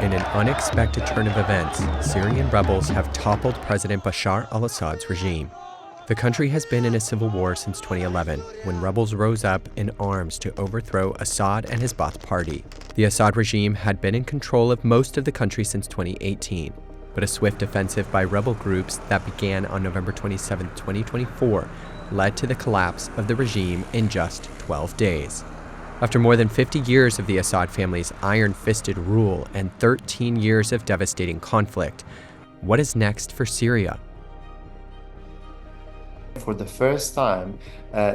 In an unexpected turn of events, Syrian rebels have toppled President Bashar al-Assad's regime. The country has been in a civil war since 2011, when rebels rose up in arms to overthrow Assad and his Ba'ath Party. The Assad regime had been in control of most of the country since 2018, but a swift offensive by rebel groups that began on November 27, 2024, led to the collapse of the regime in just 12 days. After more than 50 years of the Assad family's iron-fisted rule and 13 years of devastating conflict, what is next for Syria? For the first time,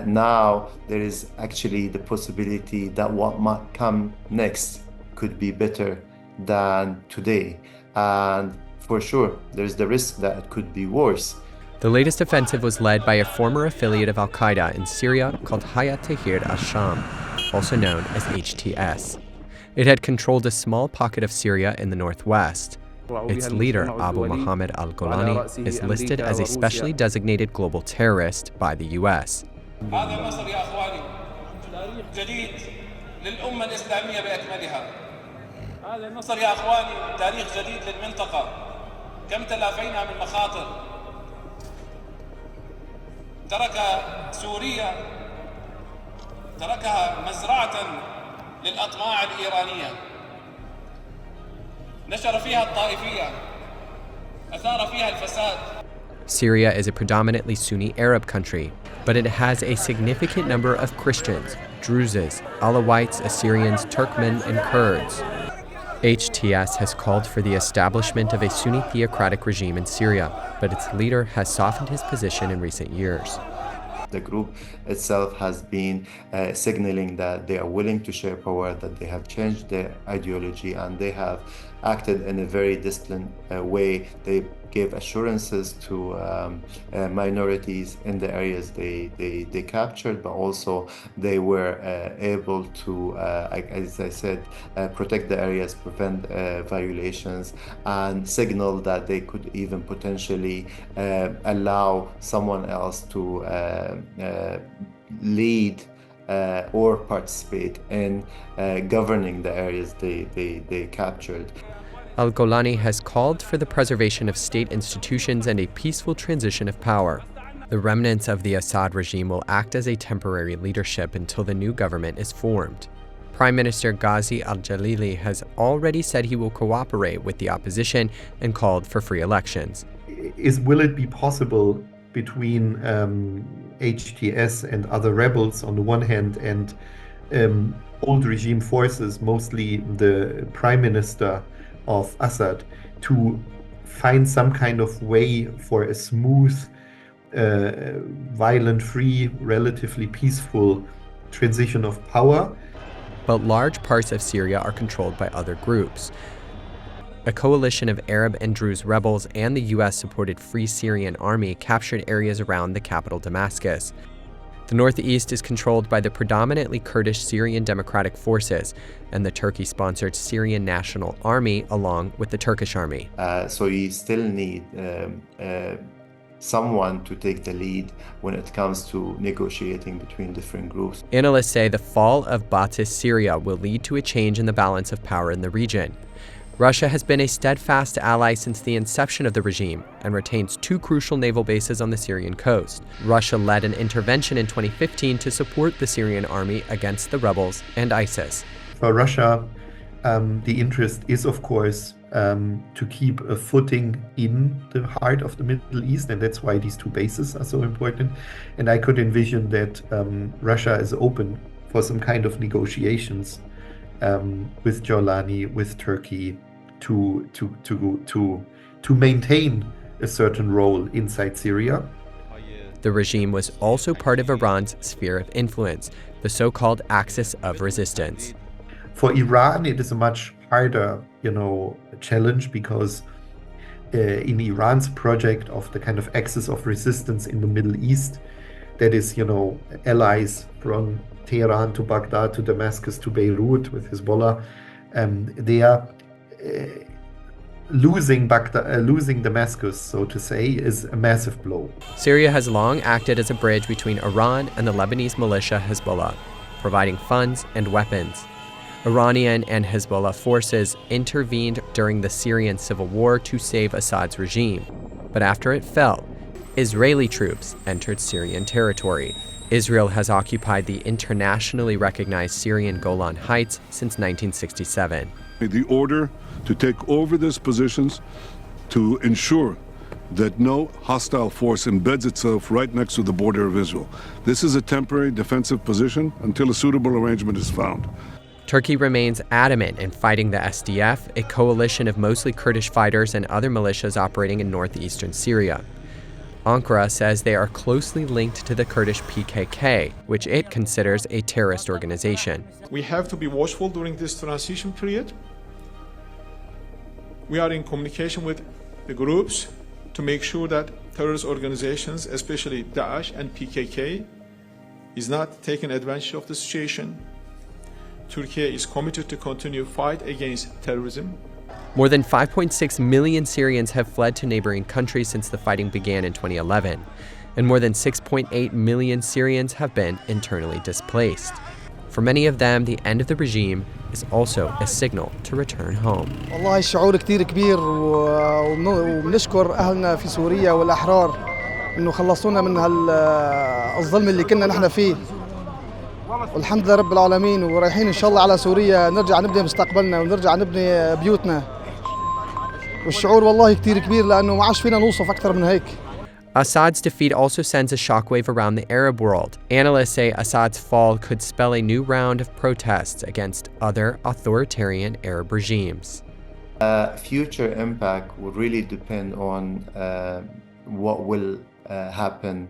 now there is actually the possibility that what might come next could be better than today. And for sure, there's the risk that it could be worse. The latest offensive was led by a former affiliate of al-Qaeda in Syria called Hayat Tahrir al-Sham, also known as HTS. It had controlled a small pocket of Syria in the northwest. Its leader, Abu Muhammad al-Golani, is listed as a specially designated global terrorist by the U.S. تركها مزرعة للأطماع الإيرانية نشر فيها الطائفية أثار فيها الفساد. Syria is a predominantly Sunni Arab country, but it has a significant number of Christians, Druzes, Alawites, Assyrians, Turkmen, and Kurds. HTS has called for the establishment of a Sunni theocratic regime in Syria, but its leader has softened his position in recent years. The group itself has been signaling that they are willing to share power, that they have changed their ideology, and they have acted in a very disciplined way. They gave assurances to minorities in the areas they captured, but also they were able to, as I said, protect the areas, prevent violations, and signal that they could even potentially allow someone else to lead or participate in governing the areas they captured. Al-Golani has called for the preservation of state institutions and a peaceful transition of power. The remnants of the Assad regime will act as a temporary leadership until the new government is formed. Prime Minister Ghazi al-Jalili has already said he will cooperate with the opposition and called for free elections. Will it be possible between HTS and other rebels on the one hand and old regime forces, mostly the Prime Minister of Assad, to find some kind of way for a smooth, violent-free, relatively peaceful transition of power? But large parts of Syria are controlled by other groups. A coalition of Arab and Druze rebels and the U.S.-supported Free Syrian Army captured areas around the capital Damascus. The northeast is controlled by the predominantly Kurdish Syrian Democratic Forces and the Turkey-sponsored Syrian National Army along with the Turkish army. So you still need someone to take the lead when it comes to negotiating between different groups. Analysts say the fall of Ba'athist Syria will lead to a change in the balance of power in the region. Russia has been a steadfast ally since the inception of the regime and retains two crucial naval bases on the Syrian coast. Russia led an intervention in 2015 to support the Syrian army against the rebels and ISIS. For Russia, the interest is, of course, to keep a footing in the heart of the Middle East, and that's why these two bases are so important. And I could envision that Russia is open for some kind of negotiations with Jordani, with Turkey, to maintain a certain role inside Syria. The regime was also part of Iran's sphere of influence, the so-called axis of resistance. For Iran, it is a much harder, challenge, because in Iran's project of the kind of axis of resistance in the Middle East, that is, allies from Tehran to Baghdad to Damascus to Beirut with Hezbollah, they are losing Damascus, so to say, is a massive blow. Syria has long acted as a bridge between Iran and the Lebanese militia Hezbollah, providing funds and weapons. Iranian and Hezbollah forces intervened during the Syrian civil war to save Assad's regime. But after it fell, Israeli troops entered Syrian territory. Israel has occupied the internationally recognized Syrian Golan Heights since 1967. The order to take over these positions to ensure that no hostile force embeds itself right next to the border of Israel. This is a temporary defensive position until a suitable arrangement is found. Turkey remains adamant in fighting the SDF, a coalition of mostly Kurdish fighters and other militias operating in northeastern Syria. Ankara says they are closely linked to the Kurdish PKK, which it considers a terrorist organization. We have to be watchful during this transition period. We are in communication with the groups to make sure that terrorist organizations, especially Daesh and PKK, is not taking advantage of the situation. Turkey is committed to continue fight against terrorism. More than 5.6 million Syrians have fled to neighboring countries since the fighting began in 2011, and more than 6.8 million Syrians have been internally displaced. For many of them, the end of the regime is also a signal to return home. والله الشعور كتير كبير وبنشكر أهلنا في سوريا والأحرار إنه خلصونا من الظلم اللي كنا نحن فيه. والحمد لله رب العالمين ورايحين إن شاء الله على سوريا نرجع نبني مستقبلنا ونرجع نبني بيوتنا. والشعور والله كتير كبير لأنه ما عادش فينا نوصف أكثر من هيك. Assad's defeat also sends a shockwave around the Arab world. Analysts say Assad's fall could spell a new round of protests against other authoritarian Arab regimes. Future impact will really depend on what will happen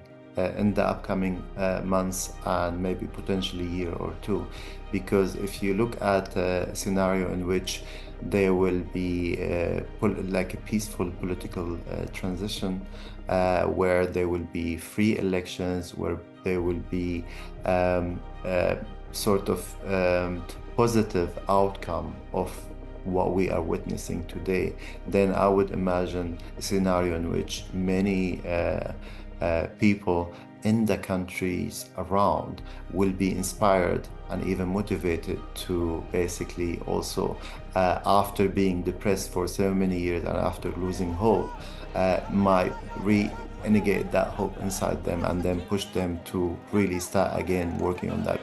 in the upcoming months and maybe potentially year or two. Because if you look at a scenario in which there will be like a peaceful political transition, where there will be free elections, where there will be sort of positive outcome of what we are witnessing today, then I would imagine a scenario in which many people in the countries around will be inspired and even motivated to basically also, after being depressed for so many years and after losing hope, might re-initiate that hope inside them and then push them to really start again working on that